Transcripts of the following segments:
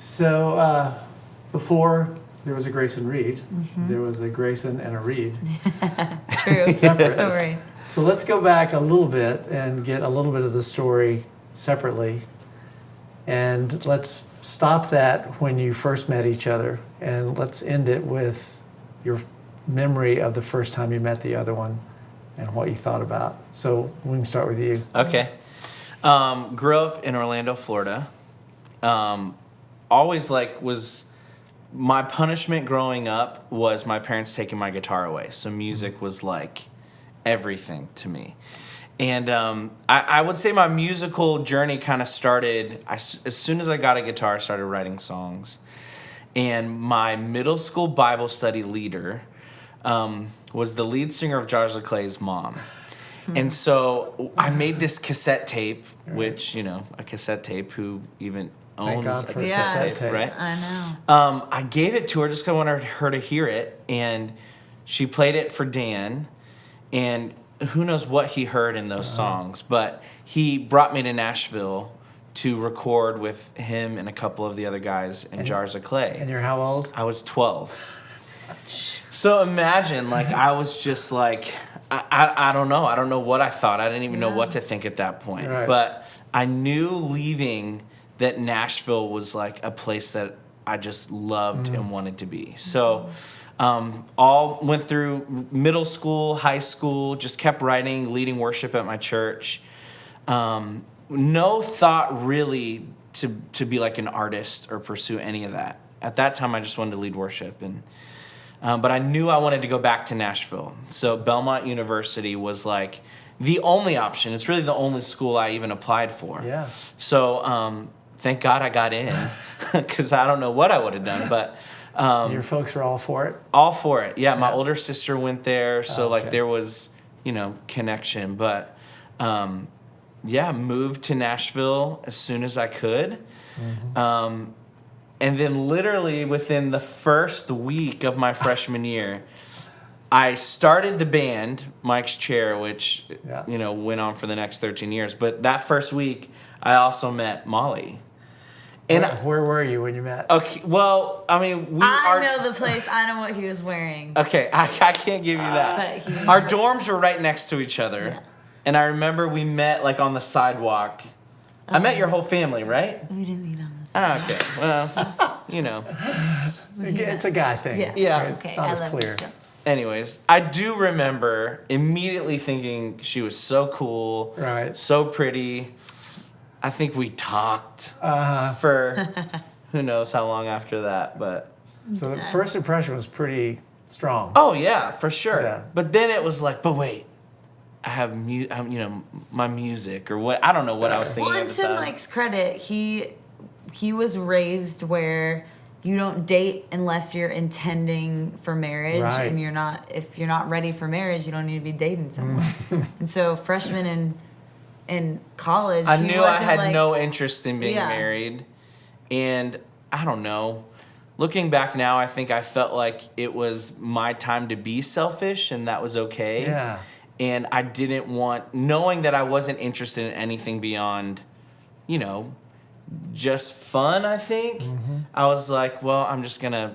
So before there was a Grayson Reed, there was a Grayson and a Reed. True. Separate. Story. So let's go back a little bit and get a little bit of the story separately. And let's stop that when you first met each other. And let's end it with your memory of the first time you met the other one and what you thought about. So we can start with you. Okay. Grew up in Orlando, Florida. Always was my punishment growing up was my parents taking my guitar away. So music was like everything to me. And I would say my musical journey kind of started, as soon as I got a guitar, I started writing songs. And my middle school Bible study leader was the lead singer of Jars of Clay's mom. And so I made this cassette tape, which, a cassette tape, who even owns a cassette tape, right? I know. I gave it to her just because I wanted her to hear it, and she played it for Dan, and who knows what he heard in those songs, but he brought me to Nashville to record with him and a couple of the other guys in Jars of Clay. And you're how old? I was 12. So imagine, I was just I don't know. I don't know what I thought. I didn't even know what to think at that point. Right. But I knew leaving that Nashville was a place that I just loved and wanted to be. So all went through middle school, high school, just kept writing, leading worship at my church. No thought really to be like an artist or pursue any of that. At that time, I just wanted to lead worship. But I knew I wanted to go back to Nashville. So Belmont University was the only option. It's really the only school I even applied for. Yeah. So thank God I got in, because I don't know what I would have done. But your folks were all for it? All for it. Yeah, my older sister went there, so okay. there was, connection. But moved to Nashville as soon as I could. Mm-hmm. And then literally within the first week of my freshman year, I started the band, Mike's Chair, which, went on for the next 13 years. But that first week, I also met Molly. And where were you when you met? Okay, well, I mean, I know the place. I know what he was wearing. Okay, I can't give you that. Our dorms were right next to each other. Yeah. And I remember we met on the sidewalk. I met your whole family, right? We didn't meet on the sidewalk. Okay, well, It's a guy thing. Yeah. It's not as clear. Anyways, I do remember immediately thinking she was so cool, right? So pretty. I think we talked for who knows how long after that, but so the first impression was pretty strong. Oh yeah, for sure. Yeah. But then it was but wait, I have my music or what? I don't know what I was thinking. Well, and to Mike's credit, he was raised where you don't date unless you're intending for marriage, right. And if you're not ready for marriage, you don't need to be dating someone. And so freshman in college, I knew I had no interest in being married, and I don't know. Looking back now, I think I felt like it was my time to be selfish, and that was okay. Yeah. And I didn't want, knowing that I wasn't interested in anything beyond, just fun, I think. Mm-hmm. I was well, I'm just going to,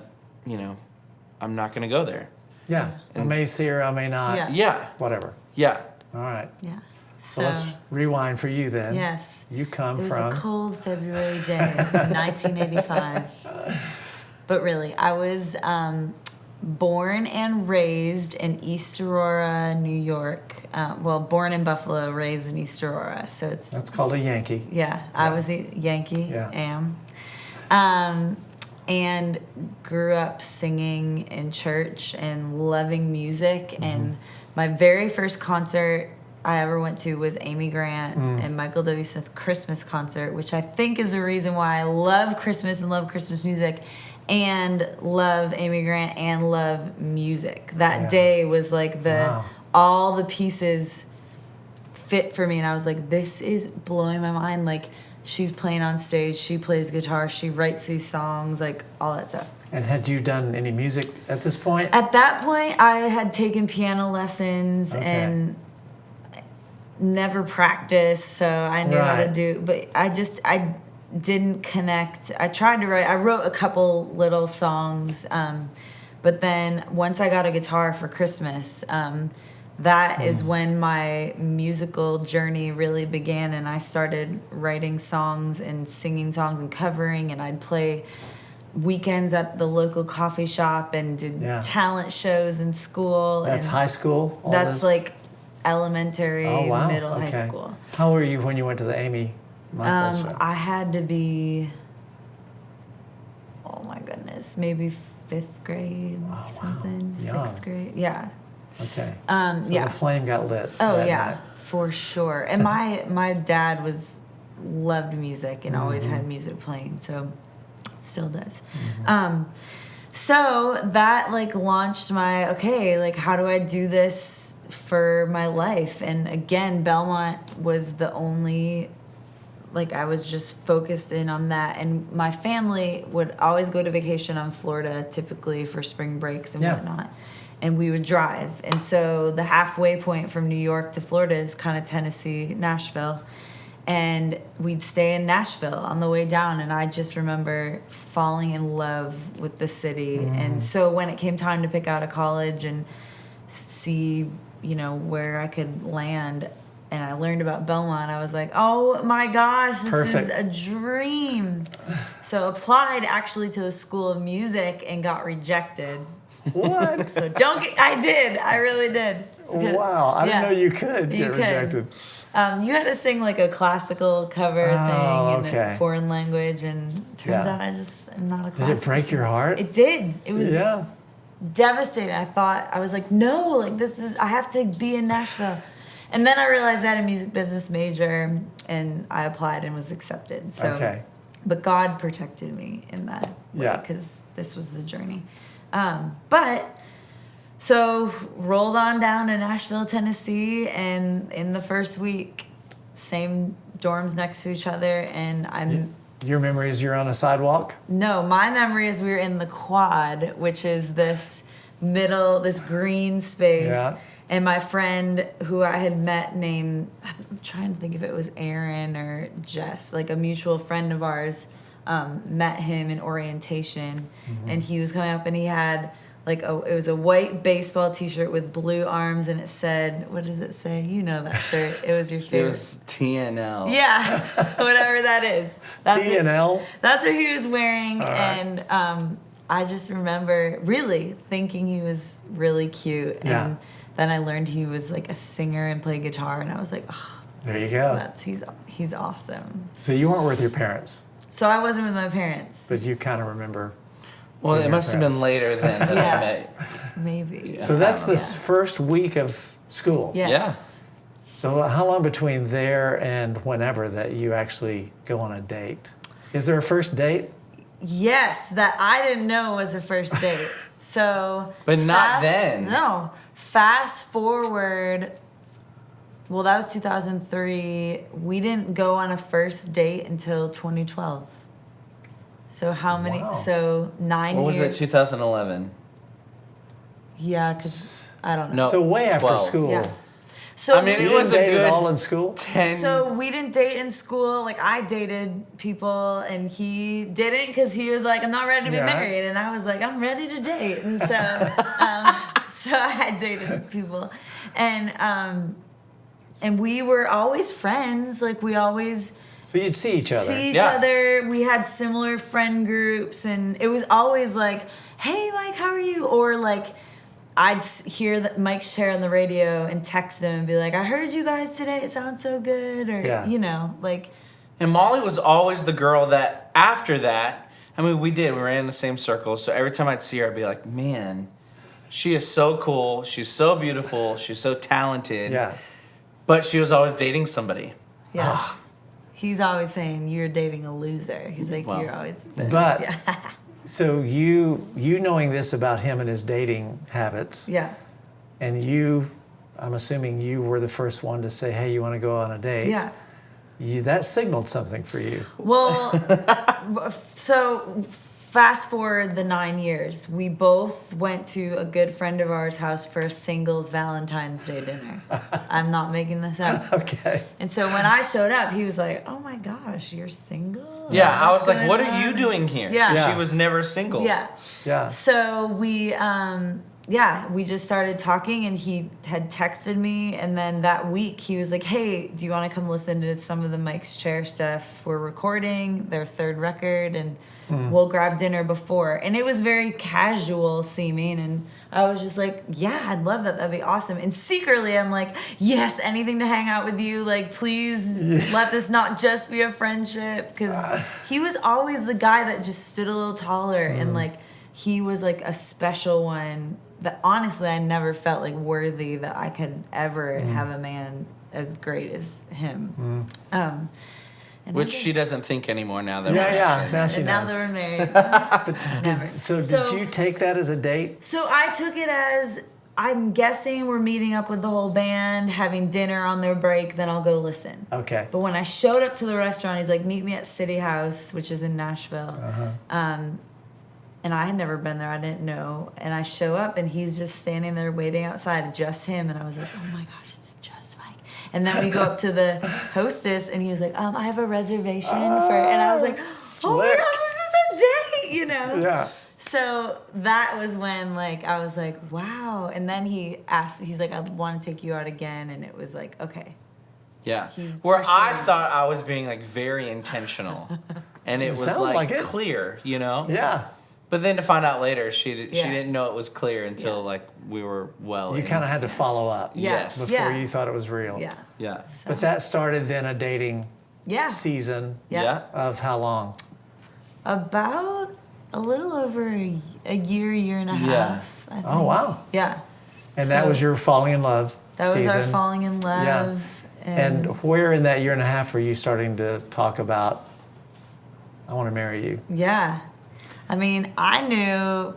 I'm not going to go there. Yeah. I may see her, I may not. Yeah. Whatever. Yeah. All right. Yeah. So let's rewind for you then. Yes. You come from... It was a cold February day, 1985. But really, I was born and raised in East Aurora, New York. Born in Buffalo, raised in East Aurora. So that's called a Yankee. Yeah, I was a Yankee. Yeah. And grew up singing in church and loving music. Mm-hmm. And my very first concert I ever went to was Amy Grant and Michael W. Smith Christmas concert, which I think is the reason why I love Christmas and love Christmas music and love Amy Grant and love music. That day was all the pieces fit for me, and I was this is blowing my mind. She's playing on stage, she plays guitar, she writes these songs, all that stuff. And had you done any music at this point? At that point, I had taken piano lessons and never practiced, so I knew how to do. But didn't connect. I wrote a couple little songs, but then once I got a guitar for Christmas, that is when my musical journey really began, and I started writing songs and singing songs and covering, and I'd play weekends at the local coffee shop and did talent shows in school. That's and high school? that's like elementary, middle, okay. high school. How were you when you went to the Amy Michaels show? I had to be, oh my goodness, maybe 5th grade, something, Young. 6th grade. Yeah. Okay. So the flame got lit. Oh that yeah, night. for sure. And my dad loved music and always had music playing, so still does. So that like launched my how do I do this for my life? And again, Belmont was the only, I was just focused in on that. And my family would always go to vacation on Florida, typically for spring breaks and whatnot. And we would drive. And so the halfway point from New York to Florida is kind of Tennessee, Nashville. And we'd stay in Nashville on the way down. And I just remember falling in love with the city. And so when it came time to pick out a college and see, where I could land, and I learned about Belmont, I was like, oh my gosh, this is a dream. So applied actually to the School of Music and got rejected. What? So I did. I really did. Wow. I didn't know you could get rejected. You had to sing like a classical cover thing in a foreign language, and turns out I just am not a classical Did it break your heart? It did. It was devastating. I was like, no, I have to be in Nashville. And then I realized I had a music business major, and I applied and was accepted. So, but God protected me in that way, because this was the journey. So rolled on down to Nashville, Tennessee, and in the first week, same dorms next to each other, and Your memory is you're on a sidewalk? No, my memory is we were in the quad, which is this green space. Yeah. And my friend who I had met I'm trying to think if it was Aaron or Jess, like a mutual friend of ours, met him in orientation, and he was coming up and he had it was a white baseball t-shirt with blue arms, and it said, what does it say? You know that shirt. It was your favorite. It was TNL. Yeah, whatever that is. TNL? That's what he was wearing, and I just remember really thinking he was really cute, and then I learned he was like a singer and played guitar, and I was like, oh, there you go. He's awesome. So you weren't with your parents? So I wasn't with my parents. But you kind of remember. Well, it must have been later then that I met. Maybe. So that's the first week of school. Yes. Yeah. So how long between there and whenever that you actually go on a date? Is there a first date? Yes, that I didn't know was a first date. So. But not then. No. Fast forward. Well, that was 2003. We didn't go on a first date until 2012. So how many? Wow. So 9 years. What was it, 2011? Yeah, because I don't know. No, So way after 12. school. Yeah. So I mean, You it didn't was a date good at all in school? 10. So we didn't date in school. Like I dated people, and he didn't because he was like, "I'm not ready to be married," and I was like, "I'm ready to date." And so, so I dated people, and we were always friends. Like we always So you'd see each other. see each other. We had similar friend groups, and it was always like, "Hey, Mike, how are you?" Or like, I'd hear that Mike share on the radio and text him and be like, "I heard you guys today. It sounds so good," or like. And Molly was always the girl that after that, I mean, we ran in the same circle. So every time I'd see her, I'd be like, man, she is so cool. She's so beautiful. She's so talented. Yeah. But she was always dating somebody. Yeah. He's always saying, you're dating a loser. He's like, Well, you're always... But, Yeah. so you knowing this about him and his dating habits, Yeah. and I'm assuming you were the first one to say, hey, you want to go on a date? Yeah. That signaled something for you. Well, so fast forward the 9 years, we both went to a good friend of ours' house for a singles Valentine's Day dinner. I'm not making this up. Okay. And so when I showed up, he was like, "Oh my gosh, you're single?" Yeah, I was What's like, what going are you on?" doing here? Yeah. She was never single. Yeah. Yeah. So we we just started talking, and he had texted me, and then that week he was like, "Hey, do you want to come listen to some of the Mike's Chair stuff? We're recording their third record, and we'll grab dinner before." And it was very casual seeming, and I was just like, "Yeah, I'd love that. That'd be awesome." And secretly, I'm like, "Yes, anything to hang out with you. Like, please let this not just be a friendship." Because he was always the guy that just stood a little taller, and like he was like a special one that honestly I never felt like worthy that I could ever have a man as great as him. And Which she doesn't think anymore now that Yeah. Now she and now knows. that we're married. Never. Did you take that as a date? So I took it as, I'm guessing we're meeting up with the whole band, having dinner on their break, then I'll go listen. Okay. But when I showed up to the restaurant, he's like, "Meet me at City House," which is in Nashville. And I had never been there. I didn't know. And I show up, and he's just standing there waiting outside, just him. And I was like, "Oh my gosh, it's just Mike." And then we go up to the hostess, and he was like, "I have a reservation for," and I was like, "Oh my slick. gosh, this is a date," you know? Yeah. So that was when, like, I was like, wow. And then he asked, he's like, "I want to take you out again." And it was like, okay. Yeah. He's Where I pursuing- thought I was being like very intentional. And it was Sounds like, like it. clear, you know? Yeah. But then to find out later, she Yeah. didn't know it was clear until Yeah. like we were well. You in. kind of had to follow up Yeah. Yes. before Yeah. you thought it was real. Yeah. Yeah. So, But that started then a dating yeah. season Yeah. of how long? About a little over a year and a Yeah. half. I think. Oh, wow. Yeah. And that So was your falling in love That was season. our falling in love. Yeah. And where in that year and a half were you starting to talk about, "I want to marry you"? yeah. I mean, I knew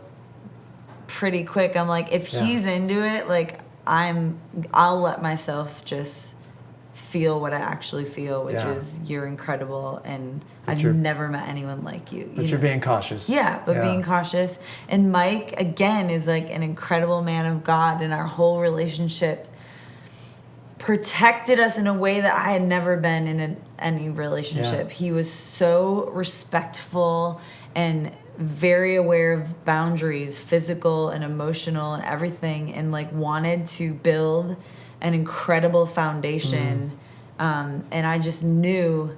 pretty quick. I'm like, if Yeah. he's into it, like I'll let myself just feel what I actually feel, which Yeah. is you're incredible, and But I've you're- never met anyone like you. But you're being cautious. Yeah, but being cautious. And Mike, again, is like an incredible man of God, and our whole relationship protected us in a way that I had never been in any relationship. Yeah. He was so respectful and very aware of boundaries, physical and emotional and everything, and like wanted to build an incredible foundation. And I just knew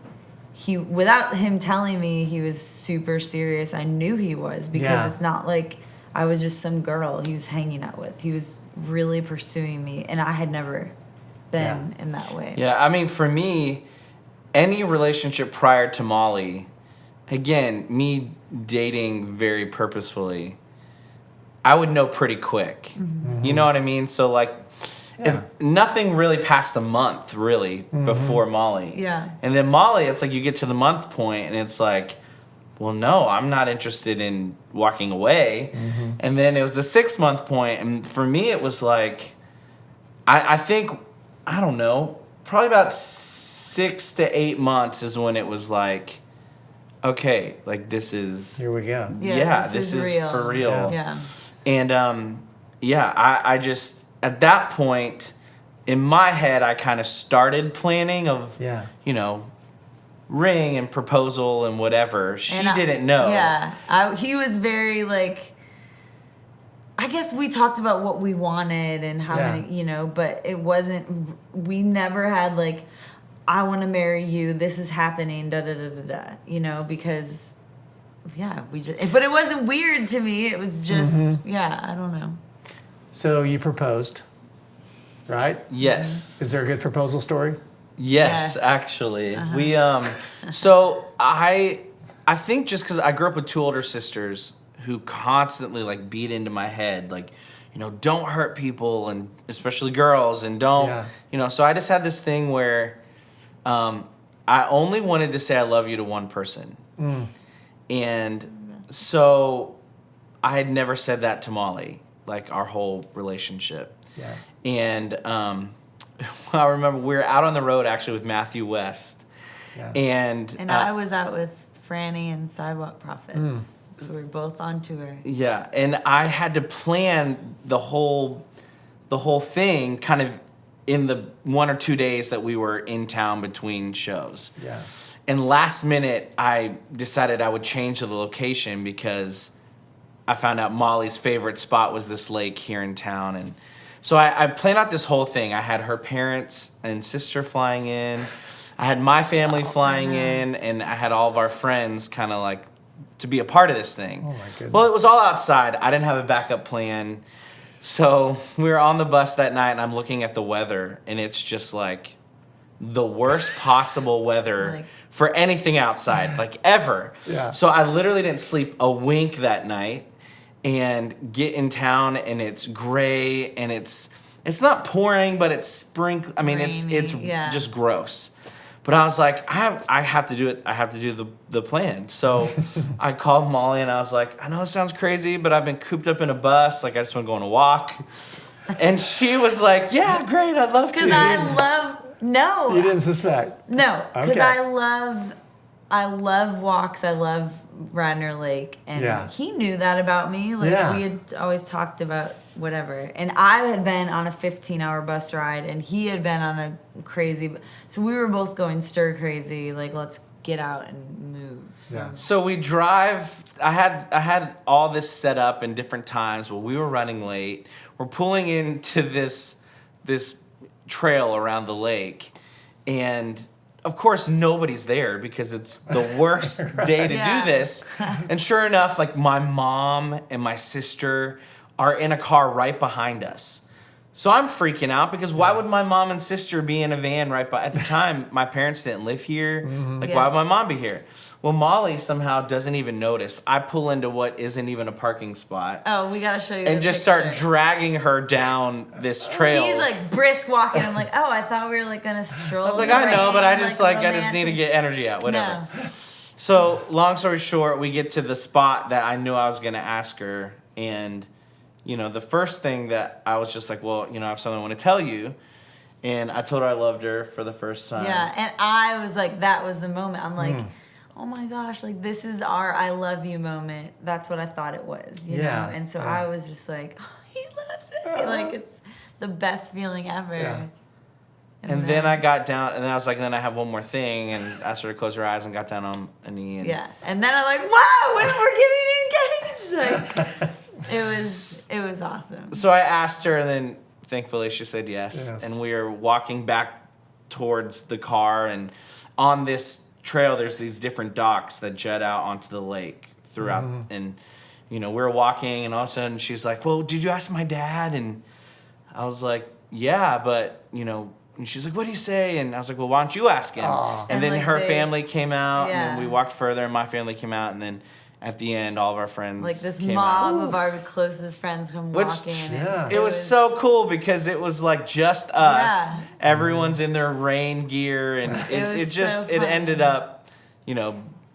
without him telling me he was super serious, I knew he was, because Yeah. it's not like I was just some girl he was hanging out with. He was really pursuing me, and I had never been in that way. Yeah, I mean, for me, any relationship prior to Molly, again, me dating very purposefully, I would know pretty quick. You know what I mean? So, like, if nothing really passed a month, really, before Molly. Yeah. And then Molly, it's like you get to the month point, and it's like, well, no, I'm not interested in walking away. And then it was the 6 month point, and for me, it was like, I think, I don't know, probably about 6 to 8 months is when it was like, okay, like this is, Here we go. Yeah, this this is is real. for real. Yeah. And I just, at that point, in my head, I kind of started planning of, Yeah. you know, ring and proposal and whatever. She And didn't know. Yeah. He was very like, I guess we talked about what we wanted and how Yeah. many, you know, but it wasn't, we never had like, "I want to marry you, this is happening, da da da da da," you know, because, yeah, we just, but it wasn't weird to me. It was just, yeah, I don't know. So you proposed, right? Yes. Is there a good proposal story? Yes, Yes. actually. We so I think just cuz I grew up with two older sisters who constantly like beat into my head like, you know, don't hurt people, and especially girls, and don't, Yeah. you know, so I just had this thing where I only wanted to say I love you to one person. And so I had never said that to Molly, like our whole relationship. Yeah. And I remember we were out on the road actually with Matthew West. Yeah. And And I was out with Franny and Sidewalk Prophets. So we're both on tour. Yeah, and I had to plan the whole thing kind of in the 1 or 2 days that we were in town between shows. Yeah. And last minute, I decided I would change the location because I found out Molly's favorite spot was this lake here in town. And so I planned out this whole thing. I had her parents and sister flying in. I had my family flying in, and I had all of our friends kind of like to be a part of this thing. Oh my goodness. Well, it was all outside. I didn't have a backup plan. So we were on the bus that night, and I'm looking at the weather, and it's just like the worst possible weather Like- for anything outside, like ever. Yeah. So I literally didn't sleep a wink that night, and get in town, and it's gray, and it's not pouring, but it's sprinkling. I mean, it's Rainy, yeah. just gross. But I was like, I have to do it. I have to do the plan. So I called Molly, and I was like, I know it sounds crazy, but I've been cooped up in a bus. Like, I just want to go on a walk. And she was like, yeah, great. I'd love to. Because You didn't suspect. No, because Okay. I love walks. I love Radnor Lake, and Yeah. he knew that about me. Like Yeah. we had always talked about whatever, and I had been on a 15-hour bus ride, and he had been on a crazy. So we were both going stir crazy. Like, let's get out and move. So. Yeah. So we drive. I had all this set up in different times, but we were running late. We're pulling into this trail around the lake, and of course nobody's there because it's the worst day to Yeah. do this. And sure enough, like my mom and my sister are in a car right behind us. So I'm freaking out because why would my mom and sister be in a van right by? At the time, my parents didn't live here. Like, Yeah. why would my mom be here? Well, Molly somehow doesn't even notice. I pull into what isn't even a parking spot Oh, we gotta show you. and the just picture. start dragging her down this trail. He's like brisk walking. I'm like, oh, I thought we were like gonna stroll. I was like, in the I know, but I rain, just I just need to romantic. get energy out, whatever. No. So, long story short, we get to the spot that I knew I was gonna ask her, and the first thing that I was just like, well, I have something I want to tell you, and I told her I loved her for the first time. Yeah, and I was like, that was the moment. I'm like, oh my gosh, like this is our I love you moment. That's what I thought it was, you Yeah, know? And so yeah. I was just like, oh, he loves me. Like, it's the best feeling ever. Yeah. And then I got down, and then I was like, then I have one more thing, and I sort of closed her eyes and got down on a knee. And Yeah, and then I'm like, wow, we're getting engaged. Like, it was awesome. So I asked her, and then thankfully she said yes. Yes. And we were walking back towards the car, and on this trail, there's these different docks that jet out onto the lake throughout. And, we were walking, and all of a sudden she's like, well, did you ask my dad? And I was like, yeah, but, and she's like, what do you say? And I was like, well, why don't you ask him? Aw. And And, then like, her they- family came out, Yeah. and then we walked further, and my family came out, and then at the end, all of our friends Like this came mob out. of our closest friends come Which- walking. yeah. And It was so cool because it was like just us. Yeah. Everyone's in their rain gear, and It was so it fun. ended up,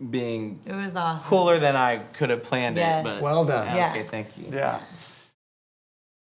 being It was awesome. cooler than I could have planned Yes. it. But Well done. Yeah. Okay, thank you. Yeah.